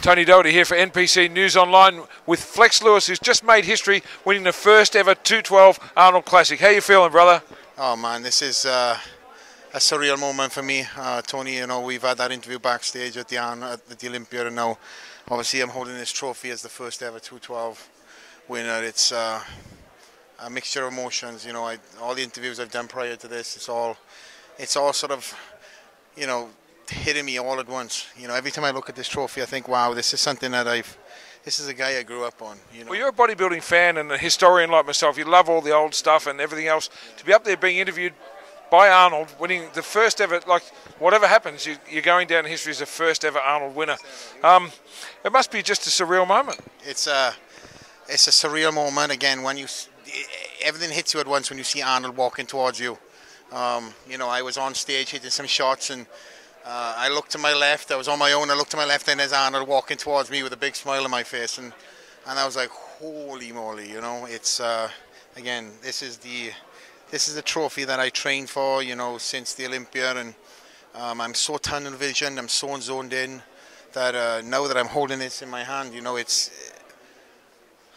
Tony Doherty here for NPC News Online with Flex Lewis, who's just made history winning the first ever 212 Arnold Classic. How you feeling, brother? Oh man, this is a surreal moment for me. Tony, you know, we've had that interview backstage at the Olympia, and now obviously I'm holding this trophy as the first ever 212 winner. It's a mixture of emotions. You know, all the interviews I've done prior to this, it's all sort of, you know, hitting me all at once. You know, every time I look at this trophy, I think, wow, this is something that this is a guy I grew up on. You know? Well, you're a bodybuilding fan and a historian like myself. You love all the old stuff and everything else. To be up there being interviewed by Arnold, winning the first ever, like, whatever happens, you're going down in history as the first ever Arnold winner. It must be just a surreal moment. It's a surreal moment, again, when everything hits you at once when you see Arnold walking towards you. You know, I was on stage hitting some shots, and I looked to my left. I was on my own. I looked to my left, and there's Arnold walking towards me with a big smile on my face, and I was like, holy moly! You know, it's again, this is the trophy that I trained for, you know, since the Olympia, and I'm so tunnel visioned, I'm so zoned in that now that I'm holding this in my hand, you know,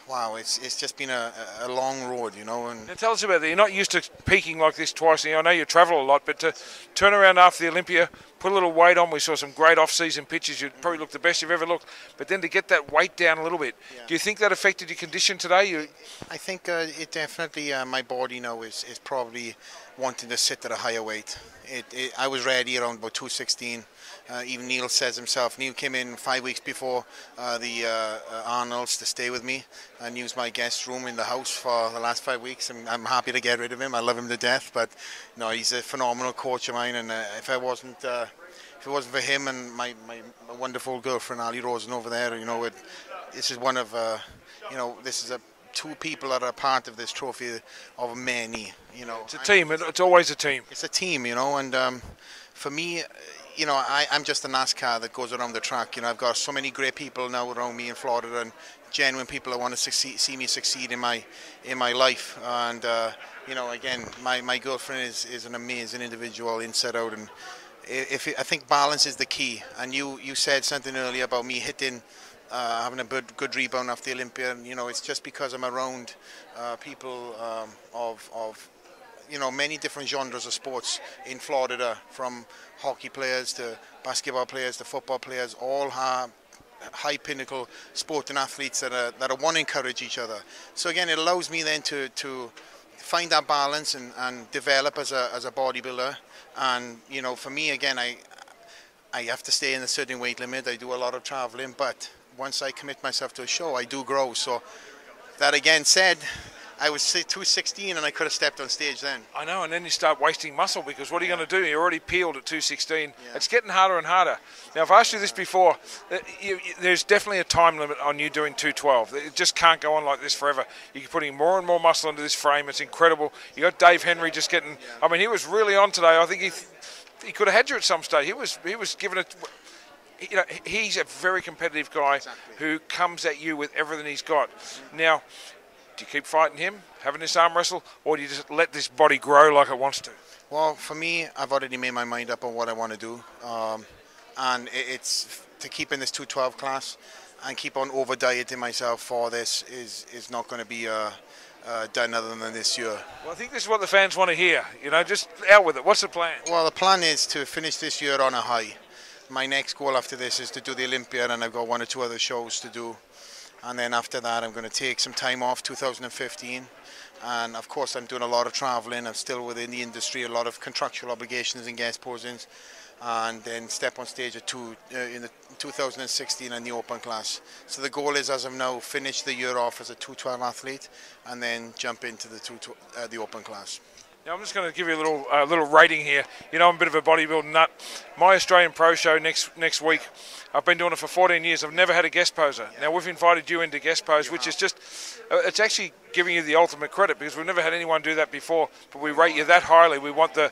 wow, it's just been a long road, you know. And now tell us about that. You're not used to peaking like this twice. I know you travel a lot, but to turn around after the Olympia, put a little weight on. We saw some great off-season pictures. You probably looked the best you've ever looked. But then to get that weight down a little bit, do you think that affected your condition today? I think it definitely, my body now is probably wanting to sit at a higher weight. I was ready around about 216. Even Neil says himself, Neil came in 5 weeks before the Arnolds to stay with me and use my guest room in the house for the last 5 weeks. I'm happy to get rid of him. I love him to death, but no, he's a phenomenal coach of mine, and if it wasn't for him and my wonderful girlfriend Ali Rosen over there, you know, this is one of you know, this is two people that are part of this trophy of many. You know, it's a team. It's always a team. It's a team, you know, and for me, you know, I'm just a NASCAR that goes around the track. You know, I've got so many great people now around me in Florida, and genuine people that want to see me succeed in my life. And you know, again, my girlfriend is an amazing individual inside out, and I think balance is the key. And you said something earlier about me hitting, having a good rebound after the Olympia. And, you know, it's just because I'm around people of you know, many different genres of sports in Florida, from hockey players to basketball players to football players, all have high pinnacle sporting athletes that want to encourage each other. So again, it allows me then to find that balance and develop as a bodybuilder. And you know, for me, again, I have to stay in a certain weight limit. I do a lot of traveling, but once I commit myself to a show, I do grow. So that again said, I was 216 and I could have stepped on stage then. I know, and then you start wasting muscle, because what are you going to do? You're already peeled at 216. Yeah. It's getting harder and harder. Now, I've asked you this before. There's definitely a time limit on you doing 212. It just can't go on like this forever. You're putting more and more muscle into this frame. It's incredible. You got Dave Henry just getting. Yeah. I mean, he was really on today. I think he could have had you at some stage. He was giving it. You know, he's a very competitive guy who comes at you with everything he's got. Now, do you keep fighting him, having this arm wrestle, or do you just let this body grow like it wants to? Well, for me, I've already made my mind up on what I want to do. And it's to keep in this 212 class and keep on over-dieting myself for this is not going to be done other than this year. Well, I think this is what the fans want to hear. You know, just out with it. What's the plan? Well, the plan is to finish this year on a high. My next goal after this is to do the Olympia, and I've got 1 or 2 other shows to do. And then after that, I'm going to take some time off, 2015. And of course, I'm doing a lot of traveling. I'm still within the industry, a lot of contractual obligations and guest posings. And then step on stage in the 2016 in the open class. So the goal is, as of now, finish the year off as a 212 athlete and then jump into the open class. Now, I'm just going to give you a little rating here. You know, I'm a bit of a bodybuilding nut. My Australian Pro Show next week, I've been doing it for 14 years. I've never had a guest poser. Now, we've invited you into guest pose, which is just, it's actually giving you the ultimate credit, because we've never had anyone do that before, but we rate you that highly. We want the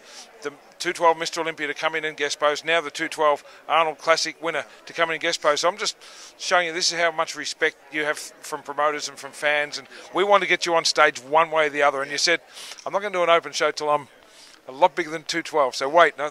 212 Mr. Olympia to come in and guest pose, now the 212 Arnold Classic winner to come in and guest pose. So I'm just showing you this is how much respect you have from promoters and from fans, and we want to get you on stage one way or the other. And you said, I'm not going to do an open show till I'm a lot bigger than 212. So wait, I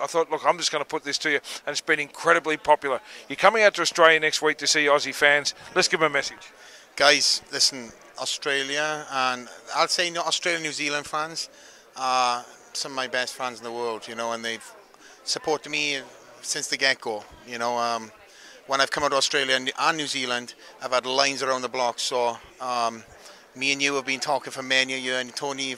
thought, look, I'm just going to put this to you, and it's been incredibly popular. You're coming out to Australia next week to see Aussie fans. Let's give them a message. Guys, listen, Australia, and I'll say Australia, New Zealand fans are some of my best fans in the world, you know, and they've supported me since the get-go, you know. When I've come out to Australia and New Zealand, I've had lines around the block, so me and you have been talking for many a year, and Tony,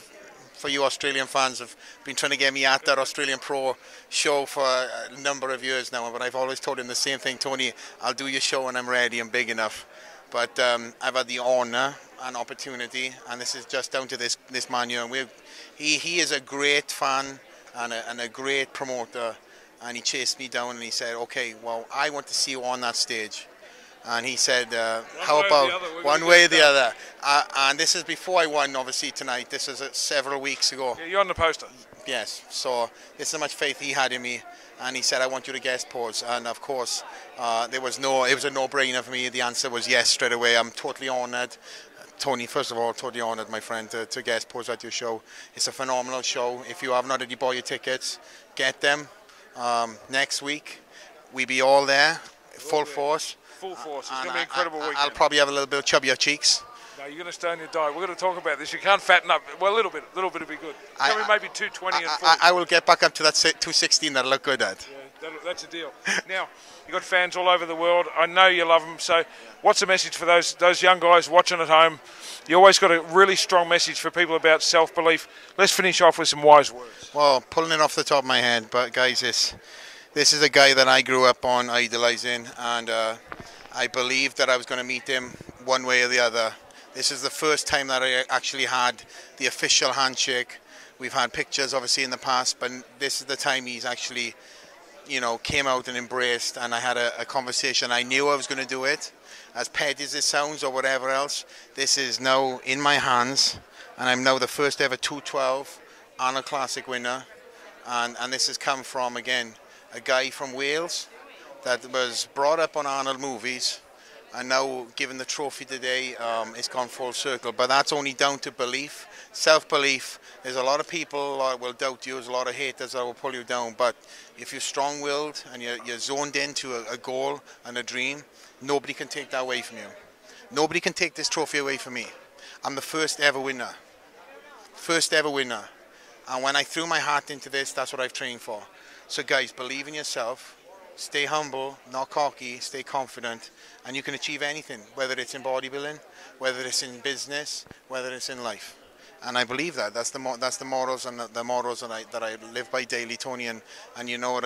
for you Australian fans, have been trying to get me at that Australian Pro show for a number of years now, but I've always told him the same thing, Tony, I'll do your show when I'm ready and big enough. But I've had the honour and opportunity, and this is just down to this man here, and he is a great fan and a great promoter, and he chased me down and he said, okay, well, I want to see you on that stage. And he said, how about one way or the other? And this is before I won, obviously, tonight. This is several weeks ago. Yeah, you're on the poster. Yes, so this is how much faith he had in me. And he said, I want you to guest pose. And of course, it was a no-brainer for me. The answer was yes straight away. I'm totally honoured. Tony, first of all, totally honoured, my friend, to guest pose at your show. It's a phenomenal show. If you haven't already bought your tickets, get them. Next week, we be all there, full force. Full force. It's going to be an incredible weekend. I'll probably have a little bit of chubbier cheeks. No, you're going to stay on your diet. We're going to talk about this. You can't fatten up. Well, a little bit would be good. Tell me maybe 220 and 40. I will get back up to that 216 that I look good at. Yeah, that's a deal. Now, you've got fans all over the world. I know you love them. So what's the message for those young guys watching at home? You always got a really strong message for people about self-belief. Let's finish off with some wise words. Well, pulling it off the top of my head, but guys, this is a guy that I grew up on idolizing, and I believed that I was going to meet him one way or the other. This is the first time that I actually had the official handshake. We've had pictures, obviously, in the past, but this is the time he's actually, you know, came out and embraced, and I had a conversation. I knew I was going to do it. As petty as it sounds or whatever else, this is now in my hands, and I'm now the first ever 212 Arnold Classic winner, and this has come from, again, a guy from Wales that was brought up on Arnold movies, and now given the trophy today, it's gone full circle. But that's only down to belief, self-belief. There's a lot of people that will doubt you, there's a lot of haters that will pull you down, but if you're strong-willed and you're zoned into a goal and a dream, nobody can take that away from you. Nobody can take this trophy away from me. I'm the first ever winner. First ever winner. And when I threw my heart into this, that's what I've trained for. So guys, believe in yourself, stay humble, not cocky, stay confident, and you can achieve anything, whether it's in bodybuilding, whether it's in business, whether it's in life. And I believe that. That's the morals and the morals that I live by daily, Tony. And you know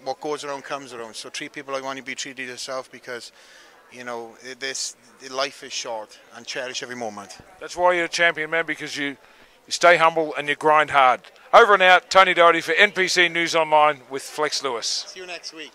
what goes around comes around. So treat people like you want to be treated yourself, because you know life is short, and cherish every moment. That's why you're a champion, man, because you stay humble and you grind hard. Over and out, Tony Doherty for NPC News Online with Flex Lewis. See you next week.